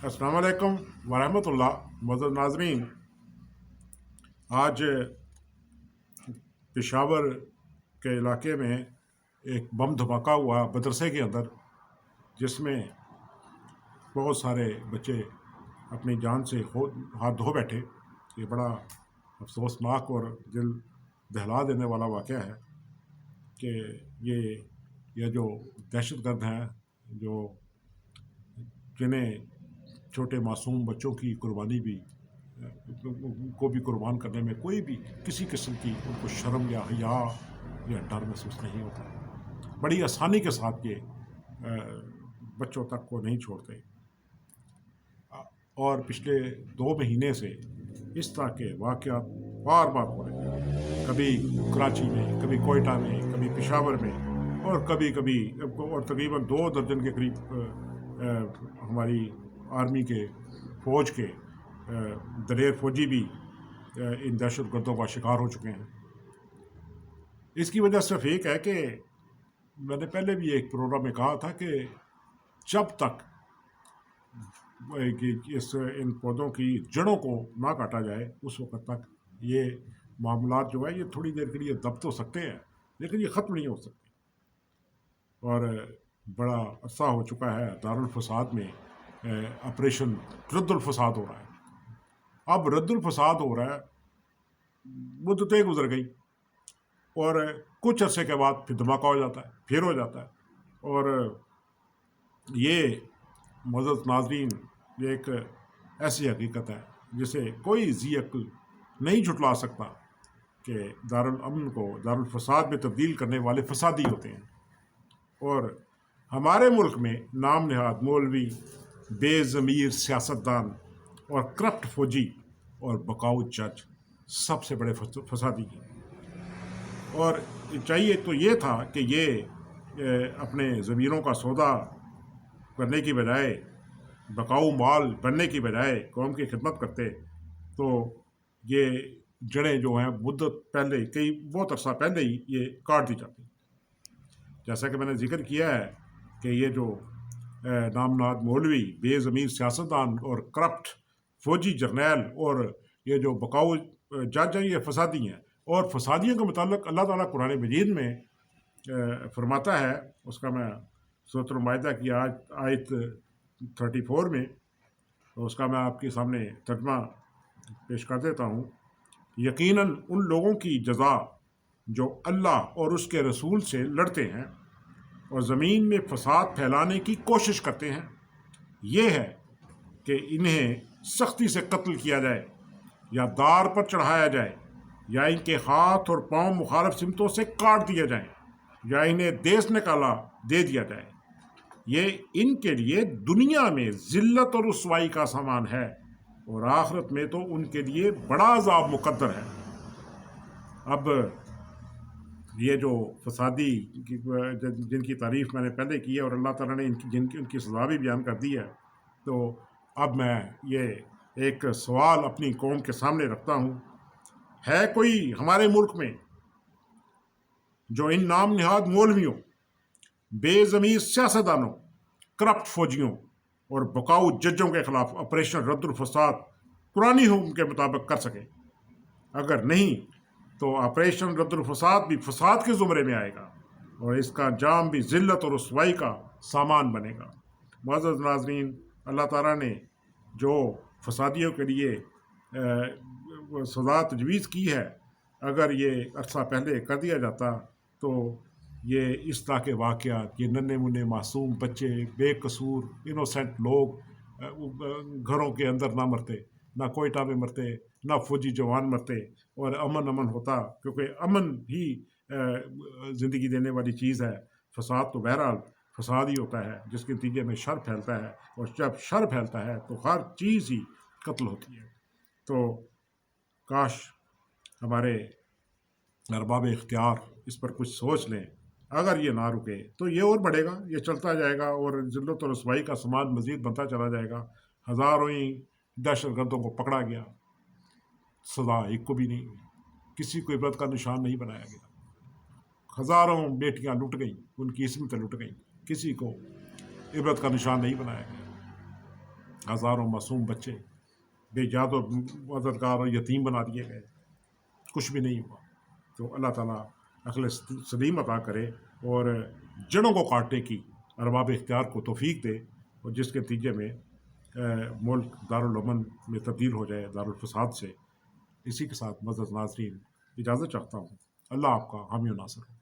अस्सलाम वालेकुम वरहमतुल्लाह। मुअज़्ज़ज़ नाज़रीन, आज पेशावर के इलाके में एक बम धमाका हुआ मदरसे के अंदर, जिसमें बहुत सारे बच्चे अपनी जान से हाथ धो बैठे। ये बड़ा अफसोसनाक और दिल दहला देने वाला वाक़या है कि ये जो दहशतगर्द हैं, जो जिन्हें छोटे मासूम बच्चों की कुर्बानी भी को भी कुर्बान करने में कोई भी किसी किस्म की उनको शर्म या हया या डर महसूस नहीं होता, बड़ी आसानी के साथ ये बच्चों तक को नहीं छोड़ते। और पिछले 2 महीने से इस तरह के वाक़यात बार बार हो रहे हैं, कभी कराची में, कभी कोयटा में, कभी पेशावर में, और कभी कभी और तकरीबन 2 दर्जन के करीब हमारी आर्मी के फ़ौज के दलेर फ़ौजी भी इन दहशतगर्दों का शिकार हो चुके हैं। इसकी वजह सिर्फ एक है कि मैंने पहले भी एक प्रोग्राम में कहा था कि जब तक इन पौधों की जड़ों को ना काटा जाए, उस वक्त तक ये मामलात जो है ये थोड़ी देर के लिए दब तो सकते हैं, लेकिन ये ख़त्म नहीं हो सकते। और बड़ा अरसा हो चुका है दारुल फसाद में ऑपरेशन रद्दुल फसाद हो रहा है। अब रद्दुल फसाद हो रहा है, मुद्दतें गुजर गई और कुछ अरसे के बाद फिर धमाका हो जाता है, फिर हो जाता है। और ये मुअज़्ज़ज़ नाज़रीन, ये एक ऐसी हकीकत है जिसे कोई ज़ी अक्ल नहीं झुटला सकता कि दारुल अमन को दारुल फसाद में तब्दील करने वाले फसादी होते हैं। और हमारे मुल्क में नाम नहाद मौलवी, बेज़मीर सियासतदान और करप्ट फौजी और बकाऊ जज सबसे बड़े फसादी हैं। और चाहिए तो ये था कि ये अपने ज़मीरों का सौदा करने की बजाय, बकाऊ माल बनने की बजाय कौम की खिदमत करते, तो ये जड़ें जो हैं मुद्दत पहले ही, बहुत अरसा पहले ही ये काट दी जाती। जैसा कि मैंने जिक्र किया है कि ये जो नामनाद मौलवी, बेज़मीर सियासतदान और करप्ट फौजी जर्नैल और ये जो बकाऊ जज हैं, ये फसादी हैं। और फसादियों के मुताल्लिक़ अल्लाह ताला कुरान मजीद में फरमाता है, उसका मैं सूरह माइदा की आयत 34 में, तो उसका मैं आपके सामने तर्जुमा पेश कर देता हूँ। यकीनन उन लोगों की जज़ा जो अल्लाह और उसके रसूल से लड़ते हैं और ज़मीन में फसाद फैलाने की कोशिश करते हैं, ये है कि इन्हें सख्ती से कत्ल किया जाए या दार पर चढ़ाया जाए, या इनके हाथ और पांव मुखालिफ सिमतों से काट दिए जाएं, या इन्हें देश निकाला दे दिया जाए। ये इनके लिए दुनिया में ज़िल्लत और रुसवाई का सामान है, और आखिरत में तो उनके लिए बड़ा अज़ाब मुक़द्दर है। अब ये जो फसादी जिनकी तारीफ़ मैंने पहले की है और अल्लाह ताला ने उनकी सज़ा भी बयान कर दी है, तो अब मैं ये एक सवाल अपनी कौम के सामने रखता हूँ। है कोई हमारे मुल्क में जो इन नाम नहाद मौलवियों, बेज़मीर सियासतदानों, करप्ट फौजियों और बकाऊ जजों के खिलाफ ऑपरेशन रद्दुल फसाद पुरानी हुक्म के मुताबिक कर सके? अगर नहीं तो ऑपरेशन रद्दुल फसाद भी फसाद के ज़ुमरे में आएगा और इसका अंजाम भी ज़िल्लत और रुसवाई का सामान बनेगा। मुअज़्ज़ज़ नाज़रीन, अल्लाह ताला ने जो फसादियों के लिए सज़ा तजवीज़ की है, अगर ये अरसा पहले कर दिया जाता तो ये इस तरह के वाक़यात, ये नन्हे मुन्ने मासूम बच्चे, बेकसूर इनोसेंट लोग घरों के अंदर ना मरते, ना कोयटा में मरते, ना फौजी जवान मरते, और अमन होता, क्योंकि अमन ही ज़िंदगी देने वाली चीज़ है। फसाद तो बहरहाल फसाद ही होता है जिसके नतीजे में शर फैलता है, और जब शर फैलता है तो हर चीज़ ही कत्ल होती है। तो काश हमारे अरबाब इख्तियार इस पर कुछ सोच लें। अगर ये ना रुके तो ये और बढ़ेगा, ये चलता जाएगा और ज़िल्लत और रुसवाई का सामान मज़ीद बनता चला जाएगा। हज़ारों ही दहशतगर्दों को पकड़ा गया, सज़ा एक को भी नहीं हुई, किसी को इबरत का निशान नहीं बनाया गया। हज़ारों बेटियां लुट गईं, उनकी इस्मतें लुट गईं, किसी को इबरत का निशान नहीं बनाया गया। ہزاروں معصوم بچے بے جاد و مددگار اور یتیم بنا دیے گئے، کچھ بھی نہیں ہوا۔ تو اللہ تعالیٰ عقل سلیم عطا کرے اور جڑوں کو کاٹنے کی ارباب اختیار کو توفیق دے، اور جس کے نتیجے میں ملک دارالامن میں تبدیل ہو جائے دارالفساد سے۔ اسی کے ساتھ معزز ناظرین اجازت چاہتا ہوں، اللہ آپ کا حامی و ناصر ہو۔